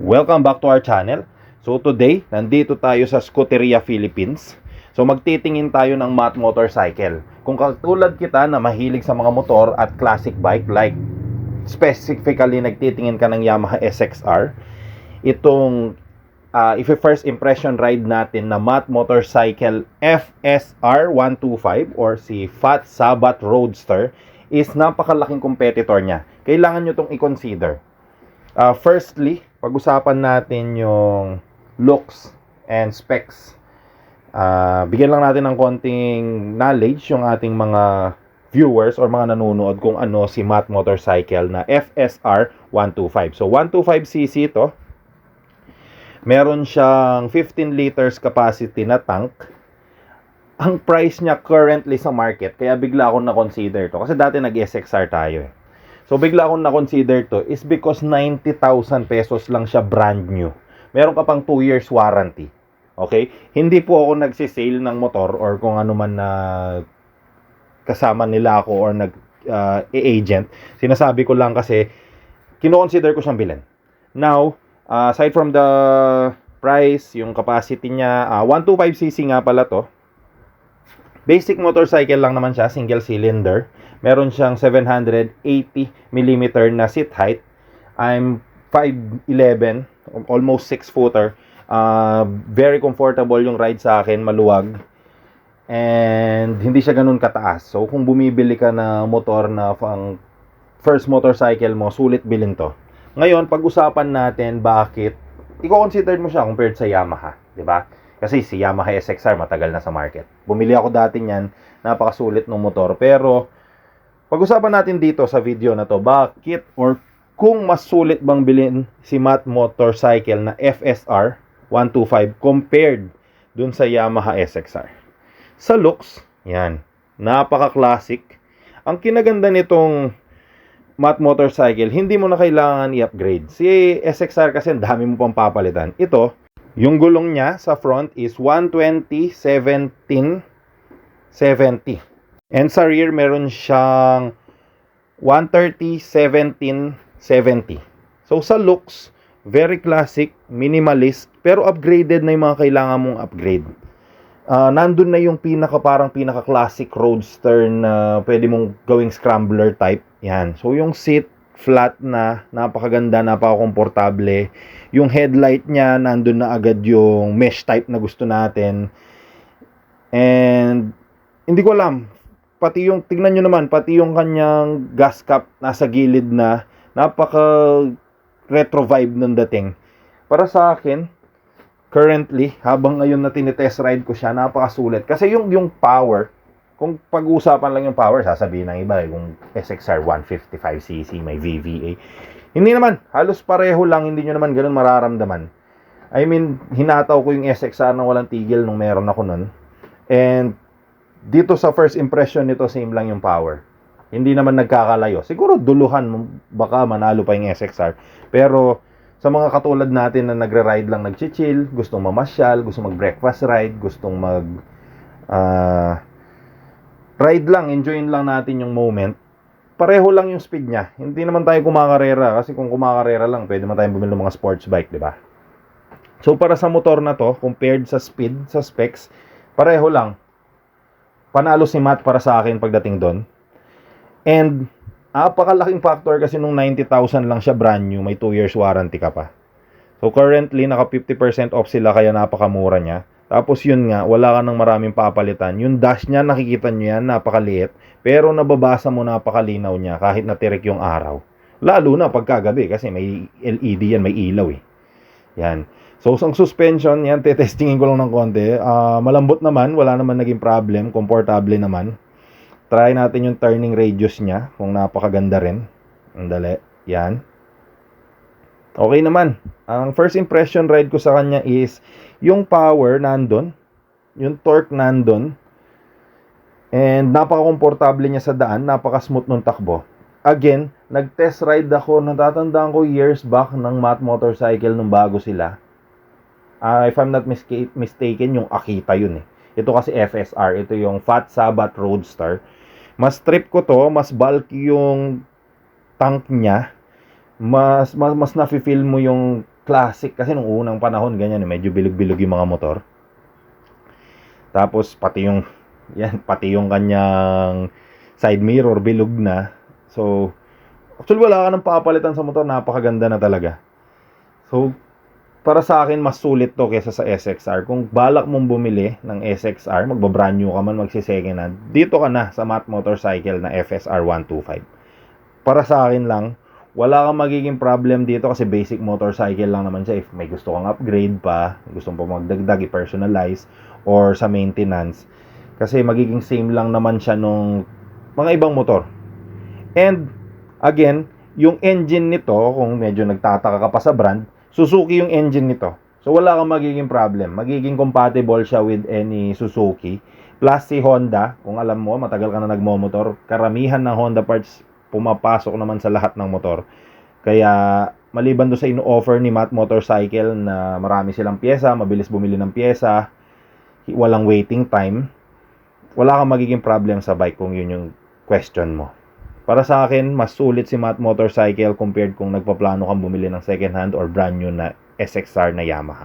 Welcome back to our channel. So today, nandito tayo sa Scuderia Philippines. So magtitingin tayo ng matte motorcycle. Kung katulad kita na mahilig sa mga motor at classic bike, like specifically nagtitingin ka ng Yamaha SXR, itong if first impression ride natin na matte motorcycle FSR 125 or si Fat Sabbath Roadster is napakalaking competitor niya. Kailangan nyo itong i-consider. Firstly, pag-usapan natin yung looks and specs. Bigyan lang natin ng konting knowledge yung ating mga viewers or mga nanonood kung ano si matte motorcycle na FSR 125. So 125cc ito. Meron siyang 15 liters capacity na tank. Ang price niya currently sa market, kaya bigla akong na-consider to. Kasi dati nag-SXR tayo eh. So bigla akong na-consider to is because 90,000 pesos lang siya brand new. Meron ka pang 2 years warranty. Okay? Hindi po ako nagsisale ng motor or kung ano man na kasama nila ako or nag-agent. Sinasabi ko lang kasi kino-consider ko siyang bilhin. Now, aside from the price, yung capacity niya, 125cc nga pala to. Basic motorcycle lang naman siya, single cylinder. Meron siyang 780mm na seat height. I'm 5'11", almost 6 footer. Very comfortable yung ride sa akin, maluwag. And hindi siya ganun kataas. So kung bumibili ka na motor na pang first motorcycle mo, sulit bilhin to. Ngayon, pag-usapan natin bakit i-consider mo siya compared sa Yamaha, 'di ba? Kasi si Yamaha SXR matagal na sa market. Bumili ako dati niyan, napakasulit ng motor. Pero pag-usapan natin dito sa video na to, bakit or kung mas sulit bang bilhin si matte motorcycle na FSR 125 compared dun sa Yamaha SXR. Sa looks, yan, napaka-classic. Ang kinaganda nitong matte motorcycle, hindi mo na kailangan i-upgrade. Si SXR kasi ang dami mo pang papalitan. Ito, yung gulong niya sa front is 120/17/70. And sa rear, meron siyang 130/17/70. So sa looks, very classic, minimalist, pero upgraded na yung mga kailangan mong upgrade. Nandun na yung parang pinaka-classic roadster na pwede mong gawing scrambler type. Yan. So yung seat, flat na, napakaganda, napaka-komportable. Yung headlight niya, nandun na agad yung mesh type na gusto natin. And hindi ko alam, pati yung, tignan nyo naman, pati yung kanyang gas cap nasa gilid na, napaka retro vibe ng dating. Para sa akin, currently, habang ngayon na tinitest ride ko siya, napakasulit. Kasi yung power, kung pag-uusapan lang yung power, sasabihin ng iba, kung SXR 155cc, may VVA. Hindi naman, halos pareho lang, hindi nyo naman ganun mararamdaman. I mean, hinataw ko yung SXR na walang tigil nung meron ako nun. And dito sa first impression nito, same lang yung power. Hindi naman nagkakalayo. Siguro duluhan, baka manalo pa yung SXR. Pero sa mga katulad natin na nagre-ride lang, nag-chill, gustong mamasyal, gustong mag-breakfast ride, gustong ride lang, enjoyin lang natin yung moment. Pareho lang yung speed niya. Hindi naman tayo kumakarera kasi kung kumakarera lang, pwede naman tayong bumili ng mga sports bike, di ba? So para sa motor na to, compared sa speed, sa specs, pareho lang. Panalo si Matt para sa akin pagdating doon. And napakalaking factor kasi nung 90,000 lang siya brand new, may 2 years warranty ka pa. So currently, naka 50% off sila kaya napakamura niya. Tapos yun nga, wala ka ng maraming papalitan. Yung dash niya, nakikita nyo yan, napakaliit. Pero nababasa mo napakalinaw niya kahit natirik yung araw. Lalo na pagkagabi kasi may LED yan, may ilaw eh. Yan. So ang suspension, yan, tetestingin ko lang ng konti. Malambot naman, wala naman naging problem, komportable naman. Try natin yung turning radius niya, kung napakaganda rin. Andali, yan. Okay naman. Ang first impression ride ko sa kanya is yung power nandun, yung torque nandun, and napaka-komportable niya sa daan, napaka-smooth nung takbo. Again, nag-test ride ako, natatandaan ko years back ng matte motorcycle nung bago sila. If I'm not mistaken, yung Akita yun eh. Ito kasi FSR, ito yung Fat Sabbath Roadster. Mas trip ko to, mas bulky yung tank niya. Mas nafe-feel mo yung classic. Kasi nung unang panahon, ganyan, medyo bilog-bilog yung mga motor. Tapos, pati yung kanyang side mirror, bilog na. So, actually, wala ka nang papalitan sa motor. Napakaganda na talaga. So, para sa akin, mas sulit to kesa sa SXR. Kung balak mong bumili ng SXR, magbabrand new ka man, magsisecond hand, dito ka na sa Matt Motorcycle na FSR 125. Para sa akin lang, wala kang magiging problem dito kasi basic motorcycle lang naman siya. If may gusto kang upgrade pa, gusto mo pa magdagdag, i-personalize, or sa maintenance, kasi magiging same lang naman siya nung mga ibang motor. And, again, yung engine nito, kung medyo nagtataka ka pa sa brand, Suzuki yung engine nito. So, wala kang magiging problem. Magiging compatible siya with any Suzuki. Plus, si Honda, kung alam mo, matagal ka na nagmomotor, karamihan ng Honda parts pumapasok naman sa lahat ng motor. Kaya, maliban doon sa ino-offer ni Matt Motorcycle na marami silang pyesa, mabilis bumili ng pyesa, walang waiting time, wala kang magiging problem sa bike kung yun yung question mo. Para sa akin, mas sulit si Matt Motorcycle compared kung nagpaplano kang bumili ng second hand or brand new na SXR na Yamaha.